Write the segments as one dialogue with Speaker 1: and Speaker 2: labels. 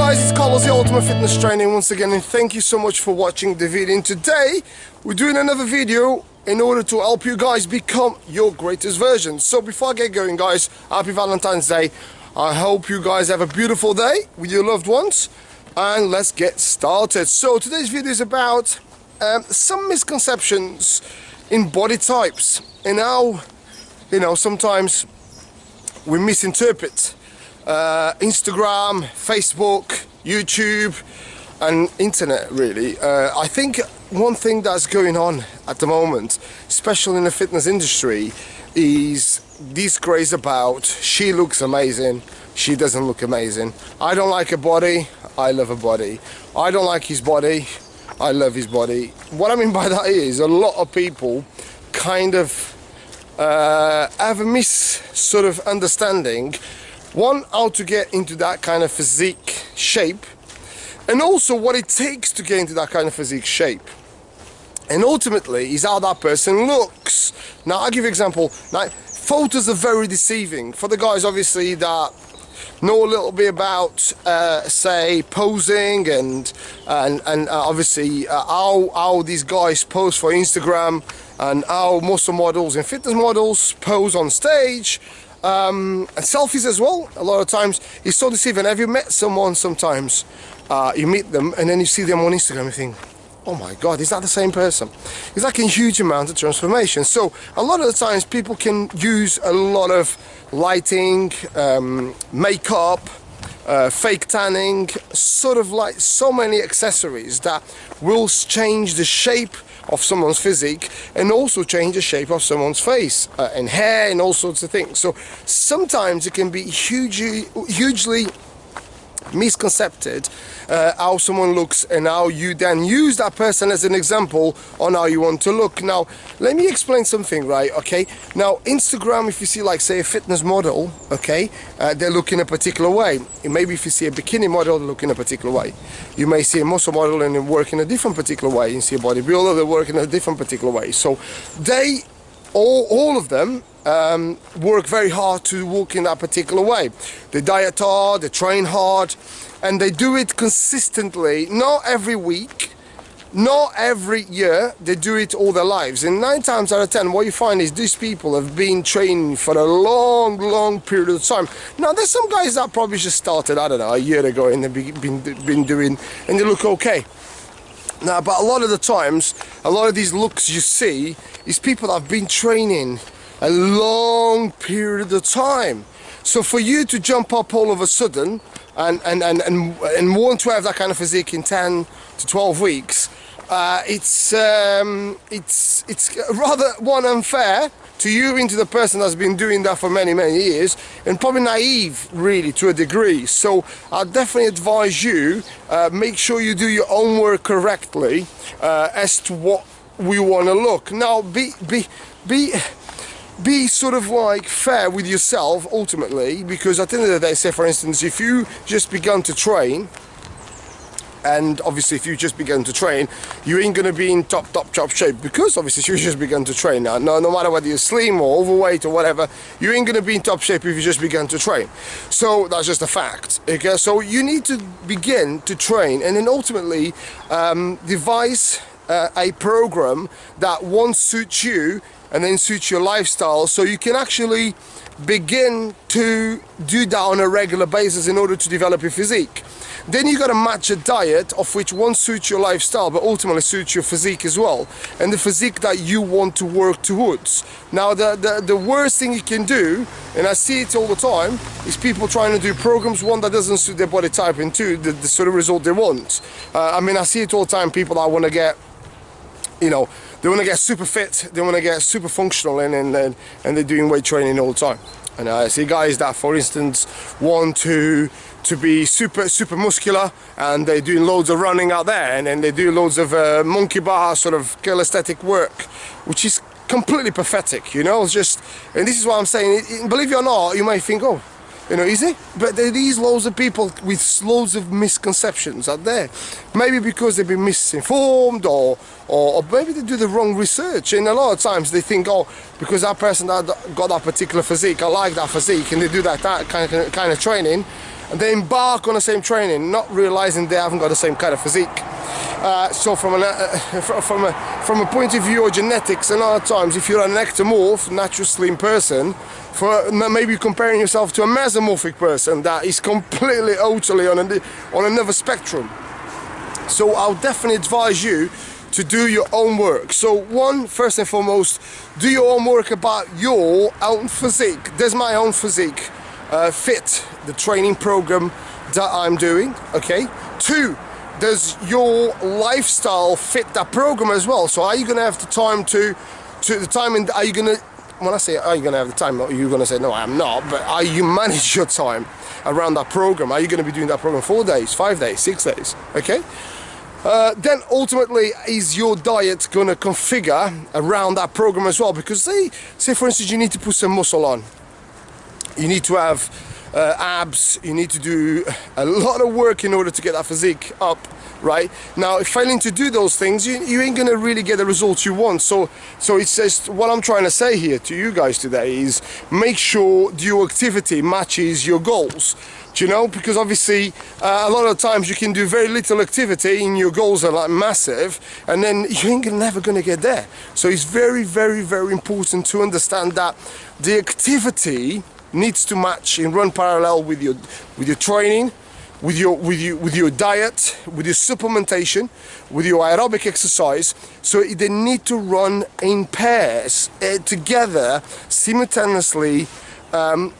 Speaker 1: guys, it's Carlos, the Ultimate Fitness Training once again, and thank you so much for watching the video. And today we're doing another video in order to help you guys become your greatest version. So before I get going, guys, happy Valentine's Day. I hope you guys have a beautiful day with your loved ones, and let's get started. So today's video is about some misconceptions in body types and how, you know, sometimes we misinterpret Instagram, Facebook, YouTube and internet really. I think one thing that's going on at the moment, especially in the fitness industry, is this craze about she looks amazing, she doesn't look amazing. I don't like her body, I love her body. I don't like his body, I love his body. What I mean by that is a lot of people kind of have a sort of understanding, one, how to get into that kind of physique shape, and also what it takes to get into that kind of physique shape, and ultimately is how that person looks. Now I'll give you an example. Now photos are very deceiving for the guys obviously that know a little bit about say posing and obviously how these guys pose for Instagram, and how muscle models and fitness models pose on stage, and selfies as well. A lot of times it's so deceiving. Have you met someone sometimes, you meet them and then you see them on Instagram, you think, oh my god, is that the same person? It's like a huge amount of transformation. So a lot of the times people can use a lot of lighting, makeup, fake tanning, sort of like so many accessories that will change the shape of someone's physique and also change the shape of someone's face and hair and all sorts of things. So sometimes it can be hugely misconcepted how someone looks, and how you then use that person as an example on how you want to look. Now let me explain something, right? Okay, now Instagram, if you see like say a fitness model, okay, they look in a particular way. Maybe if you see a bikini model, they look in a particular way. You may see a muscle model and they work in a different particular way. You see a bodybuilder, they work in a different particular way. So they all of them work very hard to walk in that particular way. They diet hard, they train hard, and they do it consistently, not every week, not every year, they do it all their lives. And 9 times out of 10 what you find is these people have been training for a long period of time. Now there's some guys that probably just started, I don't know, a year ago, and they've been doing, and they look okay. Now, but a lot of the times, a lot of these looks you see is people that have been training a long period of time. So for you to jump up all of a sudden and want to have that kind of physique in 10 to 12 weeks, it's rather one unfair to you into the person that's been doing that for many years, and probably naive really to a degree. So I definitely advise you, make sure you do your own work correctly as to what we want to look. Now be sort of like fair with yourself ultimately, because at the end of the day, say for instance, if you just begun to train, and obviously if you just begun to train, you ain't gonna be in top shape, because obviously you just begun to train. Now no matter whether you're slim or overweight or whatever, you ain't gonna be in top shape if you just begun to train. So that's just a fact, okay? So you need to begin to train, and then ultimately devise a program that one suits you and then suits your lifestyle, so you can actually begin to do that on a regular basis in order to develop your physique. Then you got to match a diet of which one suits your lifestyle but ultimately suits your physique as well, and the physique that you want to work towards. Now the worst thing you can do, and I see it all the time, is people trying to do programs, one, that doesn't suit their body type, and two, the sort of result they want. I mean, I see it all the time, people that want to get, you know, they want to get super fit, they want to get super functional, and they're doing weight training all the time. And I see guys that, for instance, want to be super muscular, and they're doing loads of running out there, and then they do loads of monkey bar sort of calisthenic work, which is completely pathetic, you know. It's just, and this is what I'm saying, believe it or not, you might think, oh, you know, easy, but there is loads of people with loads of misconceptions out there, maybe because they've been misinformed, or maybe they do the wrong research, and a lot of times they think, oh, because that person that got that particular physique, I like that physique, and they do that kind of training, and they embark on the same training, not realizing they haven't got the same kind of physique. So from a point of view of genetics, and other times, if you're an ectomorph, natural slim person, for maybe comparing yourself to a mesomorphic person that is completely, utterly on another spectrum. So I'll definitely advise you to do your own work. So first and foremost, do your own work about your own physique. There's my own physique. Fit the training program that I'm doing, okay? 2, does your lifestyle fit that program as well? So are you gonna have the time are you gonna, when I say are you gonna have the time, you're gonna say no, I am not, but are you manage your time around that program? Are you gonna be doing that program 4 days, 5 days, 6 days, okay? Then ultimately, is your diet gonna configure around that program as well? Because say for instance, you need to put some muscle on, you need to have abs, you need to do a lot of work in order to get that physique up, right? Now, if failing to do those things, you ain't gonna really get the results you want. So it's just, what I'm trying to say here to you guys today is make sure your activity matches your goals. Do you know? Because obviously a lot of times you can do very little activity and your goals are like massive, and then you ain't never gonna get there. So it's very, very, very important to understand that the activity needs to match and run parallel with your training, with your diet, with your supplementation, with your aerobic exercise. So they need to run in pairs together simultaneously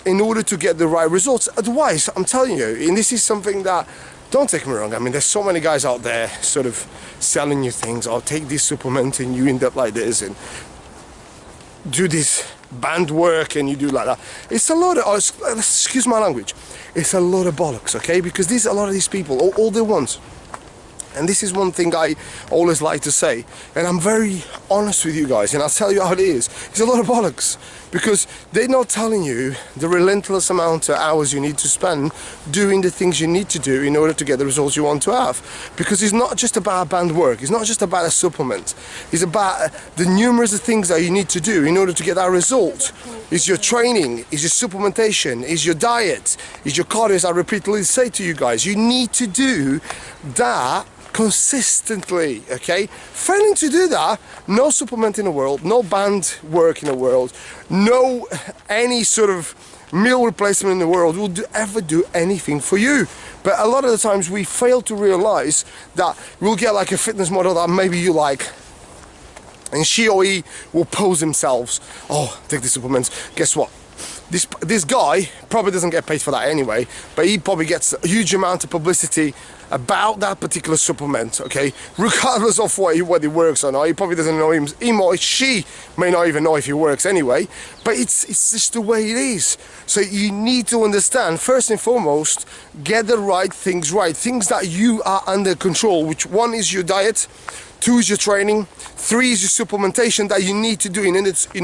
Speaker 1: in order to get the right results. Otherwise, I'm telling you, and this is something that, don't take me wrong, I mean, there's so many guys out there sort of selling you things. I'll take this supplement and you end up like this, and do this band work and you do like that. It's a lot of, excuse my language, it's a lot of bollocks, okay? Because a lot of these people, all they want, and this is one thing I always like to say, and I'm very honest with you guys, and I'll tell you how it is, it's a lot of bollocks, because they're not telling you the relentless amount of hours you need to spend doing the things you need to do in order to get the results you want to have. Because it's not just about band work, it's not just about a supplement, it's about the numerous things that you need to do in order to get that result. It's your training, it's your supplementation, it's your diet, it's your cardio, as I repeatedly say to you guys. You need to do that consistently, okay? Failing to do that, no supplement in the world, no band work in the world, no any sort of meal replacement in the world will ever do anything for you. But a lot of the times we fail to realize that we'll get like a fitness model that maybe you like, and she or he will pose themselves, oh, take the supplements, guess what? This guy probably doesn't get paid for that anyway, but he probably gets a huge amount of publicity about that particular supplement, okay? Regardless of what he works on, he probably doesn't know him or she may not even know if he works anyway, but it's just the way it is. So you need to understand, first and foremost, get the right things right, things that you are under control, which one is your diet, 2 is your training, 3 is your supplementation that you need to do in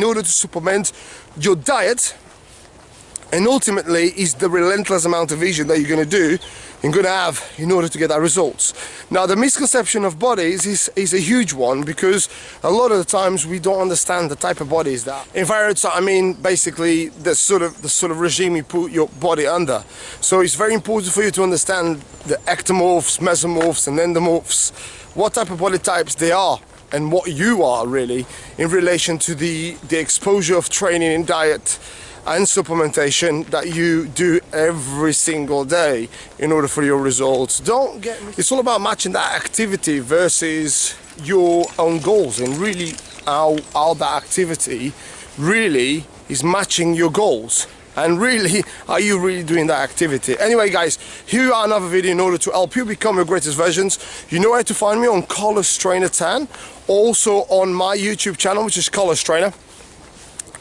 Speaker 1: order to supplement your diet, and ultimately is the relentless amount of vision that you're going to do and going to have in order to get that results. Now, the misconception of bodies is a huge one, because a lot of the times we don't understand the type of bodies that environments, I mean, basically the sort of regime you put your body under. So it's very important for you to understand the ectomorphs, mesomorphs and endomorphs, what type of body types they are and what you are really in relation to the exposure of training and diet and supplementation that you do every single day in order for your results. Don't get me. It's all about matching that activity versus your own goals, and really how that activity really is matching your goals, and really are you really doing that activity. Anyway guys, here are another video in order to help you become your greatest versions. You know where to find me on Carlos Trainer 10, also on my YouTube channel, which is Carlos Trainer.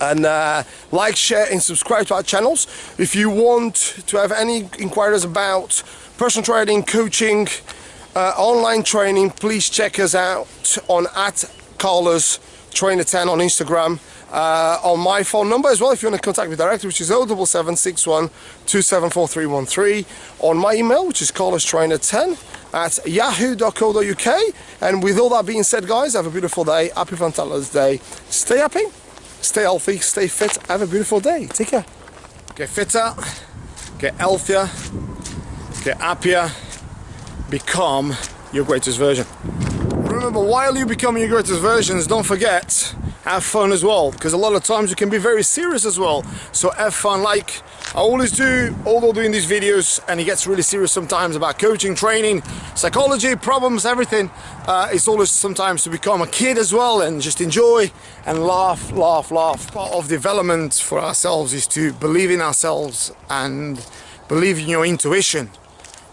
Speaker 1: And like, share and subscribe to our channels. If you want to have any inquiries about personal training, coaching, online training, please check us out on @CarlosTrainer10 on Instagram. On my phone number as well, if you want to contact me directly, which is 07761 274313. On my email, which is carlostrainer10@yahoo.co.uk. And with all that being said, guys, have a beautiful day. Happy Valentine's Day. Stay happy. Stay healthy, stay fit, have a beautiful day. Take care. Get fitter, get healthier, get happier, become your greatest version. Remember, while you become your greatest versions, don't forget, have fun as well, because a lot of times you can be very serious as well. So have fun, like I always do, although doing these videos, and it gets really serious sometimes about coaching, training, psychology, problems, everything. It's always sometimes to become a kid as well and just enjoy and laugh. Part of development for ourselves is to believe in ourselves and believe in your intuition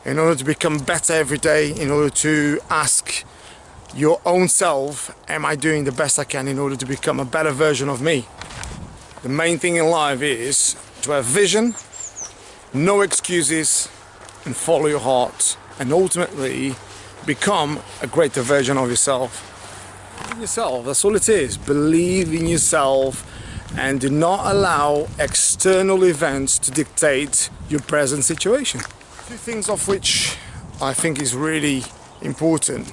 Speaker 1: in order to become better every day, in order to ask your own self, am I doing the best I can in order to become a better version of me? The main thing in life is to have vision, no excuses, and follow your heart, and ultimately become a greater version of yourself. Believe in yourself, that's all it is. Believe in yourself and do not allow external events to dictate your present situation. Two things of which I think is really important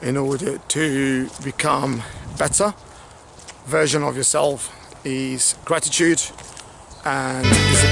Speaker 1: in order to become better version of yourself is gratitude and discipline.